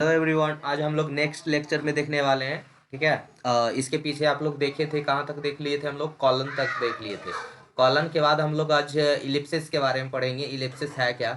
Hello everyone, आज हम लोग नेक्स्ट लेक्चर में देखने वाले हैं। ठीक है। इसके पीछे आप लोग देखे थे, कहाँ तक देख लिए थे हम लोग? कॉलन तक देख लिए थे। कॉलन के बाद हम लोग आज इलिप्सिस के बारे में पढ़ेंगे। इलिप्सिस है क्या?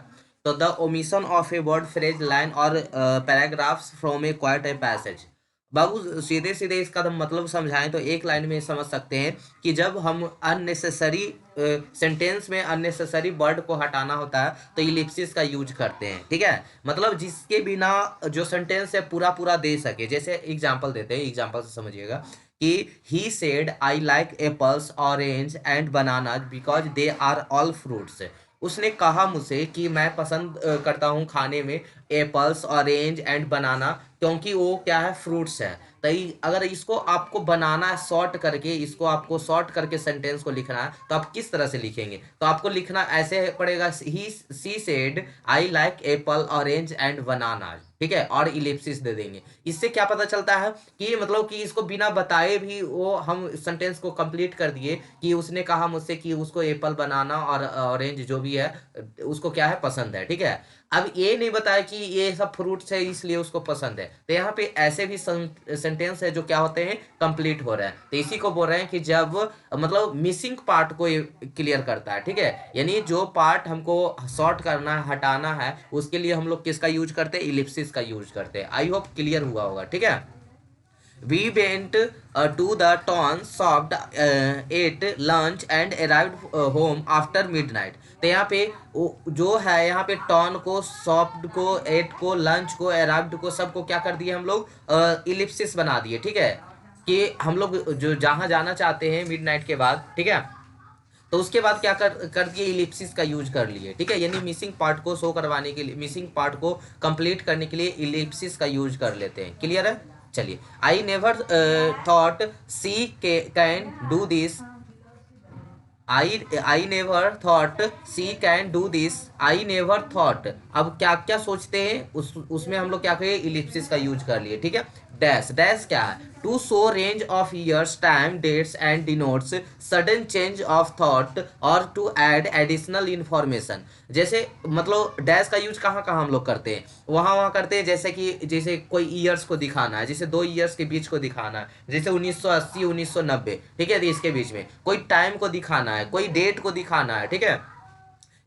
तो the omission of a word, phrase, line और paragraphs from a quite a passage. बाबू सीधे सीधे इसका तो मतलब समझाएं तो एक लाइन में समझ सकते हैं कि जब हम अननेसेसरी सेंटेंस में अननेसेसरी वर्ड को हटाना होता है तो इलिप्सिस का यूज करते हैं। ठीक है। मतलब जिसके बिना जो सेंटेंस है पूरा पूरा दे सके। जैसे एग्जांपल देते हैं, एग्जांपल से समझिएगा कि he said I like apples, orange and bananas because they are all fruits. उसने कहा मुझसे कि मैं पसंद करता हूँ खाने में एप्पल्स, ऑरेंज एंड बनाना, क्योंकि वो क्या है? फ्रूट्स है। तो अगर इसको आपको बनाना है शॉर्ट करके, इसको आपको शॉर्ट करके सेंटेंस को लिखना है तो आप किस तरह से लिखेंगे? तो आपको लिखना ऐसे पड़ेगा, he she said I like apple, orange and banana. ठीक है। और इलिप्सिस दे देंगे। इससे क्या पता चलता है कि मतलब कि इसको बिना बताए भी वो हम सेंटेंस को कंप्लीट कर दिए कि उसने कहा मुझसे कि उसको एप्पल, बनाना और ऑरेंज जो भी है उसको क्या है? पसंद है। ठीक है। अब ये नहीं बताया कि ये सब फ्रूट्स है इसलिए उसको पसंद है। तो यहाँ पे ऐसे भी सेंटेंस है जो क्या होते हैं? कंप्लीट हो रहे हैं। तो इसी को बोल रहे हैं कि जब मतलब मिसिंग पार्ट को क्लियर करता है। ठीक है। यानी जो पार्ट हमको शॉर्ट करना है, हटाना है, उसके लिए हम लोग किसका यूज करते हैं? इलिप्सिस का यूज करते हैं। आई होप क्लियर हुआ होगा। ठीक है। We went to the town, shopped, ate lunch and arrived home after midnight। तो यहाँ पे जो है, यहाँ पे टॉन को, शॉप्ड को, एट को, लंच को, अराइव्ड को, सबको क्या कर दिए हम लोग? इलिप्सिस बना दिए। ठीक है। कि हम लोग जो जहाँ जाना चाहते हैं मिडनाइट के बाद, ठीक है, तो उसके बाद क्या कर दिए? इलिप्सिस का यूज कर लिए। ठीक है। यानी मिसिंग पार्ट को शो करवाने के लिए, मिसिंग पार्ट को कंप्लीट करने के लिए इलिप्सिस का यूज कर लेते हैं। क्लियर है? चलिए। I never thought she can do this. I never thought she can do this. I never thought. अब क्या क्या सोचते हैं उसमें हम लोग क्या करें? इलिप्सिस का यूज कर लिए। ठीक है। डैश, डैश क्या है? To show range of years, time, dates and denotes sudden change of thought और टू ऐड एडिशनल इंफॉर्मेशन। जैसे मतलब डैश का यूज कहाँ कहाँ हम लोग करते हैं? वहाँ वहाँ करते हैं, जैसे कि जैसे कोई ईयर्स को दिखाना है, जैसे दो ईयर्स के बीच को दिखाना है, जैसे 1980 1990। ठीक है। तो इसके बीच में कोई टाइम को दिखाना है, कोई डेट को दिखाना है। ठीक है।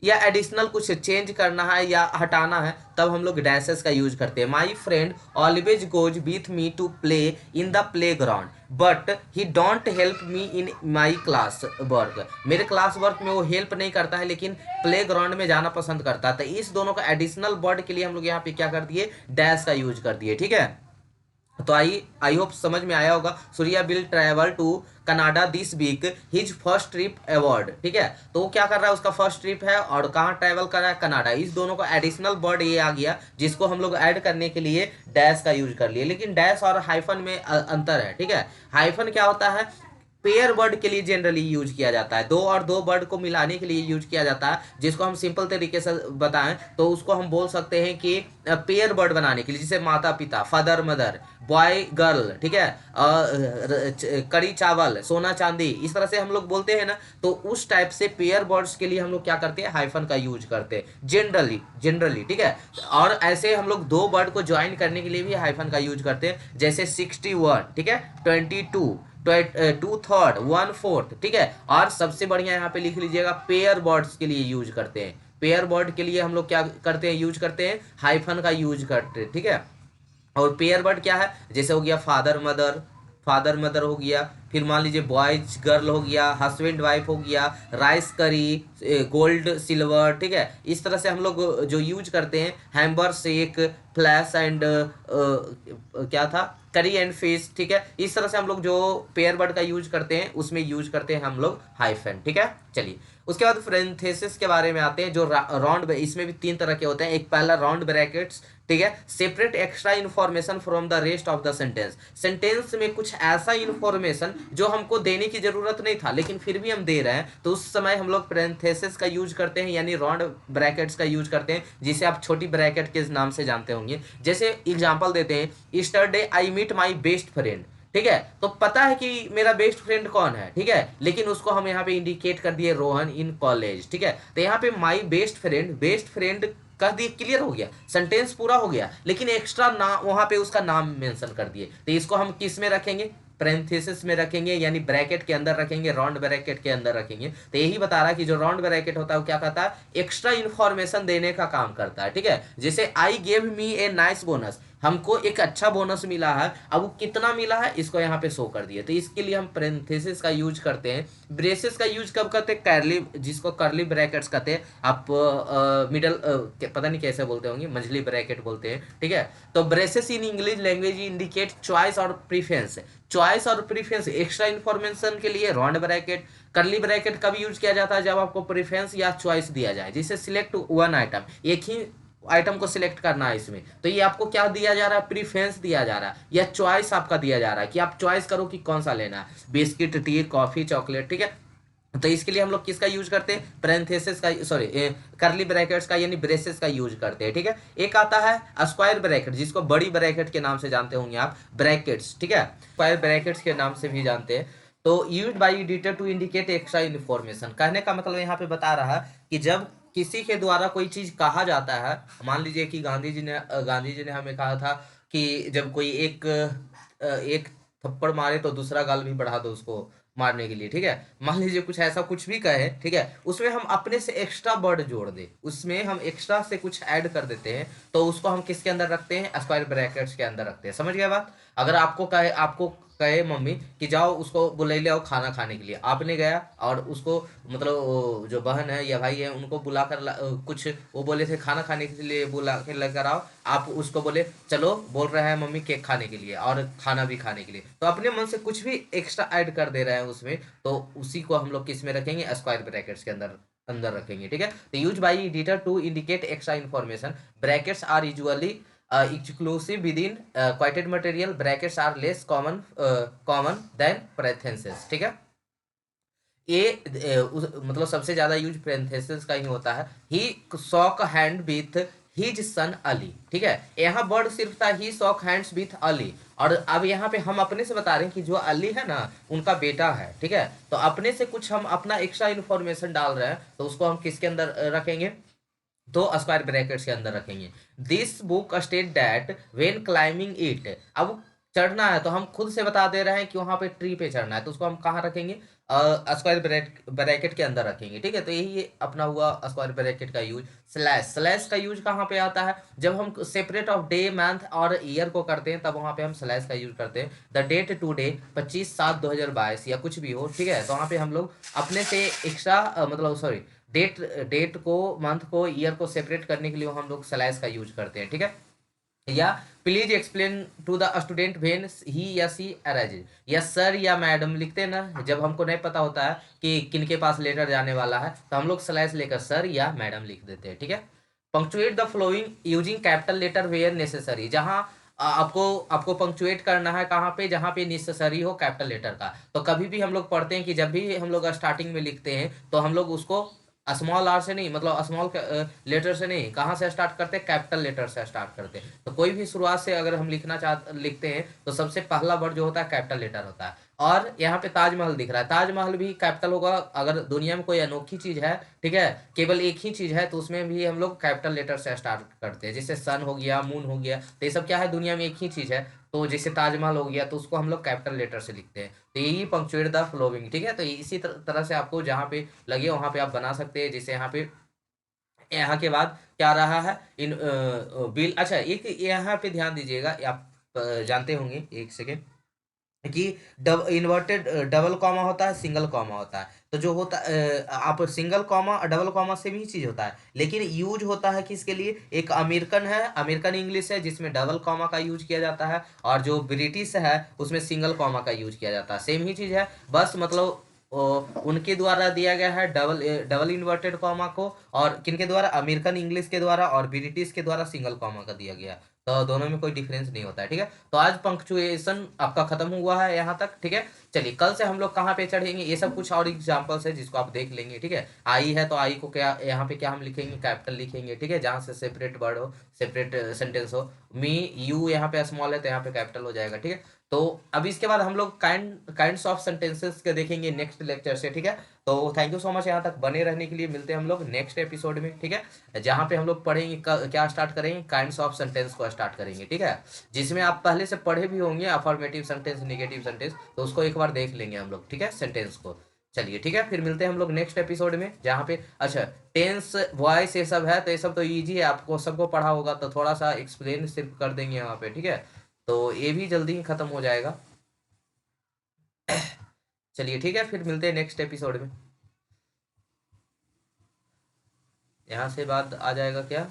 या एडिशनल कुछ चेंज करना है या हटाना है, तब हम लोग डैशेस का यूज करते हैं। My friend always goes with me to play in the playground but he don't help me in my class work. मेरे क्लास वर्क में वो हेल्प नहीं करता है लेकिन प्ले ग्राउंड में जाना पसंद करता है। तो इस दोनों का एडिशनल वर्ड के लिए हम लोग यहाँ पे क्या कर दिए? डैश का यूज कर दिए। ठीक है। तो आई होप समझ में आया होगा। Surya will travel to Canada this week, his first trip award. ठीक है। तो वो क्या कर रहा है? उसका फर्स्ट ट्रिप है और कहाँ ट्रैवल कर रहा है? कनाडा। इस दोनों का एडिशनल वर्ड ये आ गया जिसको हम लोग ऐड करने के लिए डैश का यूज कर लिए। लेकिन डैश और हाइफन में अंतर है। ठीक है। हाइफन क्या होता है? पेयर वर्ड के लिए जनरली यूज किया जाता है। दो और दो वर्ड को मिलाने के लिए यूज किया जाता है। जिसको हम सिंपल तरीके से बताएं तो उसको हम बोल सकते हैं कि पेयर वर्ड बनाने के लिए, जैसे माता पिता, फादर मदर, बॉय गर्ल। ठीक है। कड़ी चावल, सोना चांदी, इस तरह से हम लोग बोलते हैं ना। तो उस टाइप से पेयर वर्ड्स के लिए हम लोग क्या करते हैं? हाइफन का यूज करते हैं जनरली, जनरली। ठीक है। और ऐसे हम लोग दो वर्ड को ज्वाइन करने के लिए भी हाइफन का यूज करते हैं, जैसे 61। ठीक है। 22, 2/3, 1/4। ठीक है। और सबसे बढ़िया यहाँ पे लिख लीजिएगा, पेयर वर्ड्स के लिए यूज करते हैं। पेयर वर्ड के लिए हम लोग क्या करते हैं? यूज करते हैं हाइफन का यूज करते हैं। ठीक है। और पेयर वर्ड क्या है? जैसे हो गया फादर मदर, फादर मदर हो गया, फिर मान लीजिए बॉयज गर्ल हो गया, हस्बैंड वाइफ हो गया, राइस करी, गोल्ड सिल्वर। ठीक है। इस तरह से हम लोग जो यूज करते हैं, हैम्बर शेक, फ्लैश एंड क्या था, करी एंड फिश। ठीक है। इस तरह से हम लोग जो पेयर वर्ड का यूज करते हैं उसमें यूज करते हैं हम लोग हाइफन। ठीक है। चलिए। उसके बाद फ्रेंथेसिस के बारे में आते हैं, जो राउंड, इसमें भी तीन तरह के होते हैं। एक पहला राउंड ब्रैकेट्स। ठीक है। Separate extra information from the rest of the sentence. Sentence में कुछ ऐसा इन्फॉर्मेशन जो हमको देने की जरूरत नहीं था लेकिन फिर भी हम दे रहे हैं, तो उस समय हम लोग पैरेंथेसिस का यूज करते हैं, यानी राउंड ब्रैकेट्स का यूज करते हैं, जिसे आप छोटी ब्रैकेट के नाम से जानते होंगे। जैसे एग्जांपल देते हैं, yesterday I meet my best friend. ठीक है। तो पता है कि मेरा बेस्ट फ्रेंड कौन है। ठीक है। लेकिन उसको हम यहाँ पे इंडिकेट कर दिए रोहन इन कॉलेज। ठीक है। तो यहाँ पे my best friend, best friend कह दिए, क्लियर हो गया, सेंटेंस पूरा हो गया, लेकिन एक्स्ट्रा ना वहां पे उसका नाम मेंशन कर दिए, तो इसको हम किस में रखेंगे, पैरेंथेसिस में रखेंगे, यानी ब्रैकेट के अंदर रखेंगे, राउंड ब्रैकेट के अंदर रखेंगे। तो यही बता रहा है कि जो राउंड ब्रैकेट होता है वो क्या करता है, एक्स्ट्रा इन्फॉर्मेशन देने का काम करता है, ठीक है। जैसे I gave me a nice bonus, हमको एक अच्छा बोनस मिला है, अब वो कितना मिला है इसको यहाँ पे शो कर दिया, तो इसके लिए हम पैरेंथेसिस का यूज करते हैं। ब्रेसेस का यूज कब करते हैं, कर्ली, जिसको कर्ली ब्रैकेट्स कहते हैं, आप मिडल पता नहीं कैसे बोलते होंगे, मंझली ब्रैकेट बोलते हैं, ठीक है। तो braces in English language indicate choice और प्रीफरेंस, चॉइस और प्रीफरेंस एक्स्ट्रा इन्फॉर्मेशन के लिए राउंड ब्रैकेट। कर्ली ब्रैकेट कब यूज किया जाता है, जब आपको प्रेफरेंस या चॉइस दिया जाए, जैसे सिलेक्ट वन आइटम, एक ही आइटम को सिलेक्ट करना है इसमें, तो ये आपको क्या दिया जा रहा है, प्रीफरेंस दिया जा रहा है, या चॉइस आपका दिया जा रहा है कि आप चॉइस करो कि कौन सा लेना है, बिस्किट, टी, कॉफी, चॉकलेट, ठीक है। तो इसके लिए हम लोग किसका यूज करते हैं, पैरेंथेसिस का, सॉरी कर्ली ब्रैकेट्स का यानी ब्रेसेस का यूज करते हैं, ठीक है। एक आता है स्क्वायर ब्रैकेट, जिसको बड़ी ब्रैकेट के नाम से जानते होंगे आप, ब्रैकेट्स, ठीक है, स्क्वायर ब्रैकेट्स के नाम से भी जानते हैं। तो use by editor to indicate extra information, कहने का मतलब यहाँ पे बता रहा है कि जब किसी के द्वारा कोई चीज कहा जाता है, मान लीजिए कि गांधी जी ने हमें कहा था कि जब कोई एक थप्पड़ मारे तो दूसरा गाल भी बढ़ा दो उसको मारने के लिए, ठीक है। मान लीजिए कुछ ऐसा कुछ भी कहे, ठीक है, उसमें हम अपने से एक्स्ट्रा वर्ड जोड़ दे, उसमें हम एक्स्ट्रा से कुछ ऐड कर देते हैं, तो उसको हम किसके अंदर रखते हैं, स्क्वायर ब्रैकेट्स के अंदर रखते हैं। समझ गया बात। अगर आपको कहे मम्मी कि जाओ उसको बुला ले आओ खाना खाने के लिए, आपने गया और उसको मतलब जो बहन है या भाई है उनको बुला कर कुछ वो बोले थे खाना खाने के लिए बुला के लेकर आओ, आप उसको बोले चलो बोल रहा है मम्मी केक खाने के लिए और खाना भी खाने के लिए, तो अपने मन से कुछ भी एक्स्ट्रा ऐड कर दे रहे हैं उसमें, तो उसी को हम लोग किस में रखेंगे, स्क्वायर ब्रैकेट्स के अंदर अंदर रखेंगे, ठीक है। तो use by editor to indicate extra information, brackets are usually exclusive within quoted material, brackets are less common than parentheses, ठीक है। ये मतलब सबसे ज्यादा यूज पैरेंथेसिस का ही होता है। He shook hand with his son Ali, ठीक है, यहाँ वर्ड सिर्फ था he shook hands with Ali, और अब यहाँ पे हम अपने से बता रहे हैं कि जो अली है ना उनका बेटा है, ठीक है। तो अपने से कुछ हम अपना एक्स्ट्रा इन्फॉर्मेशन डाल रहे हैं, तो उसको हम किसके अंदर रखेंगे, तो स्क्वायर ब्रैकेट्स के अंदर रखेंगे। This book state that when climbing it, अब चढ़ना है तो हम खुद से बता दे रहे हैं कि वहां पे ट्री पे चढ़ना है, तो उसको हम कहाँ रखेंगे, स्क्वायर ब्रैकेट के अंदर रखेंगे, ठीक है। तो यही अपना हुआ स्क्वायर ब्रैकेट का यूज। स्लैश, स्लैश का यूज कहाँ पे आता है, जब हम सेपरेट ऑफ डे मंथ और ईयर को करते हैं तब वहां पे हम स्लैश का यूज करते हैं। द डेट टू डे 25/7/2022 या कुछ भी हो, ठीक है, तो वहां पे हम लोग अपने से एक्स्ट्रा मतलब सॉरी डेट डेट को, मंथ को, ईयर को सेपरेट करने के लिए हम लोग स्लैश का यूज करते हैं, ठीक है। या please explain to the student when he या सी अराइजेज, या सर या मैडम लिखते हैं ना, जब हमको नहीं पता होता है कि किनके पास लेटर जाने वाला है तो हम लोग स्लैश लेकर सर या मैडम लिख देते हैं, ठीक है। Punctuate the flowing using capital letter where necessary, जहां आपको आपको पंक्चुएट करना है कहाँ पे, जहाँ पे नेसेसरी हो कैपिटल लेटर का। तो कभी भी हम लोग पढ़ते हैं कि जब भी हम लोग स्टार्टिंग में लिखते हैं तो हम लोग उसको स्मॉल आर से नहीं, मतलब स्मॉल लेटर से नहीं, कहाँ से स्टार्ट करते हैं, कैपिटल लेटर से स्टार्ट करते हैं। तो कोई भी शुरुआत से अगर हम लिखते हैं तो सबसे पहला वर्ड जो होता है कैपिटल लेटर होता है। और यहाँ पे ताजमहल दिख रहा है, ताजमहल भी कैपिटल होगा। अगर दुनिया में कोई अनोखी चीज है, ठीक है, केवल एक ही चीज है, तो उसमें भी हम लोग कैपिटल लेटर से स्टार्ट करते हैं, जैसे सन हो गया, मून हो गया, तो ये सब क्या है, दुनिया में एक ही चीज है। तो जैसे ताजमहल हो गया तो उसको हम लोग कैपिटल लेटर से लिखते हैं। तो यही पंक्चुएट द फ्लोइंग, ठीक है। तो इसी तरह से आपको जहाँ पे लगे वहां पे आप बना सकते हैं। जैसे यहाँ के बाद क्या रहा है, इन बिल, अच्छा एक यहाँ पे ध्यान दीजिएगा, आप जानते होंगे, एक सेकेंड, कि इन्वर्टेड डबल कॉमा होता है, सिंगल कॉमा होता है। तो जो होता आप सिंगल कॉमा और डबल कॉमा से भी चीज होता है, लेकिन यूज होता है किसके लिए, एक अमेरिकन है, अमेरिकन इंग्लिश है जिसमें डबल कॉमा का यूज किया जाता है, और जो ब्रिटिश है उसमें सिंगल कॉमा का यूज किया जाता है। सेम ही चीज है, बस मतलब उनके द्वारा दिया गया है डबल डबल इन्वर्टेड कॉमा को, और किनके द्वारा, अमेरिकन इंग्लिश के द्वारा और ब्रिटिश के द्वारा सिंगल कॉमा का दिया गया। तो दोनों में कोई डिफरेंस नहीं होता है, ठीक है। तो आज पंक्चुएशन आपका खत्म हुआ है यहाँ तक, ठीक है। चलिए कल से हम लोग कहाँ पे चढ़ेंगे, ये सब कुछ और एग्जांपल्स है जिसको आप देख लेंगे, ठीक है। आई है तो आई को क्या यहाँ पे क्या हम लिखेंगे, कैपिटल लिखेंगे, ठीक है, जहाँ से सेपरेट वर्ड हो, सेपरेट सेंटेंस हो। मी यू यहाँ पे स्मॉल है तो यहाँ पे कैपिटल हो जाएगा, ठीक है। तो अब इसके बाद हम लोग काइंड्स ऑफ सेंटेंसेस के देखेंगे नेक्स्ट लेक्चर से, ठीक है। तो थैंक यू सो मच यहाँ तक बने रहने के लिए, मिलते हैं हम लोग नेक्स्ट एपिसोड में, ठीक है, जहाँ पे हम लोग पढ़ेंगे क्या स्टार्ट करेंगे, काइंड्स ऑफ सेंटेंस को स्टार्ट करेंगे, ठीक है, जिसमें आप पहले से पढ़े भी होंगे अफर्मेटिव सेंटेंस, नेगेटिव सेंटेंस, तो उसको एक बार देख लेंगे हम लोग, ठीक है, सेंटेंस को। चलिए ठीक है, फिर मिलते हैं हम लोग नेक्स्ट एपिसोड में, जहाँ पे अच्छा टेंस वॉइस ये सब है, तो ये सब तो इजी है, आपको सबको पढ़ा होगा, तो थोड़ा सा एक्सप्लेन सिर्फ कर देंगे यहाँ पे, ठीक है। तो ये भी जल्दी ही खत्म हो जाएगा। चलिए ठीक है, फिर मिलते हैं नेक्स्ट एपिसोड में। यहाँ से बात आ जाएगा क्या।